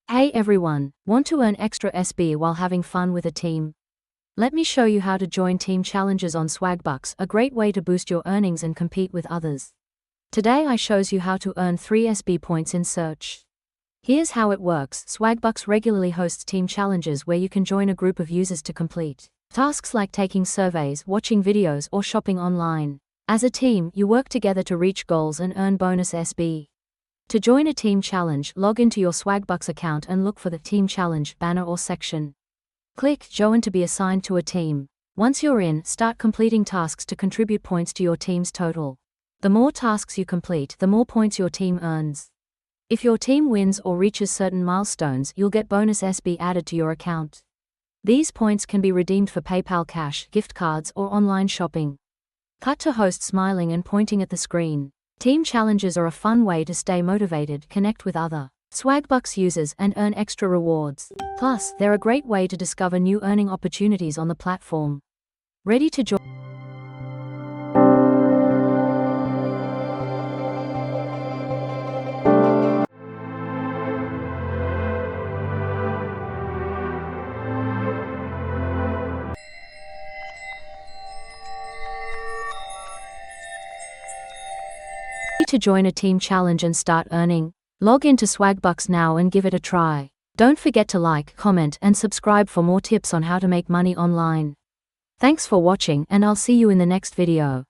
Hey everyone, want to earn extra SB while having fun with a team? Let me show you how to join team challenges on Swagbucks, a great way to boost your earnings and compete with others. Today I shows you how to earn 3 SB points in Search. Here's how it works. Swagbucks regularly hosts team challenges where you can join a group of users to complete tasks like taking surveys, watching videos, or shopping online. As a team, you work together to reach goals and earn bonus SB. To join a team challenge, log into your Swagbucks account and look for the Team Challenge banner or section. Click Join to be assigned to a team. Once you're in, start completing tasks to contribute points to your team's total. The more tasks you complete, the more points your team earns. If your team wins or reaches certain milestones, you'll get bonus SB added to your account. These points can be redeemed for PayPal cash, gift cards, or online shopping. Cut to host smiling and pointing at the screen. Team challenges are a fun way to stay motivated, connect with other Swagbucks users, and earn extra rewards. Plus, they're a great way to discover new earning opportunities on the platform. Ready to join? To join a team challenge and start earning? Log into Swagbucks now and give it a try. Don't forget to like, comment, and subscribe for more tips on how to make money online. Thanks for watching, and I'll see you in the next video.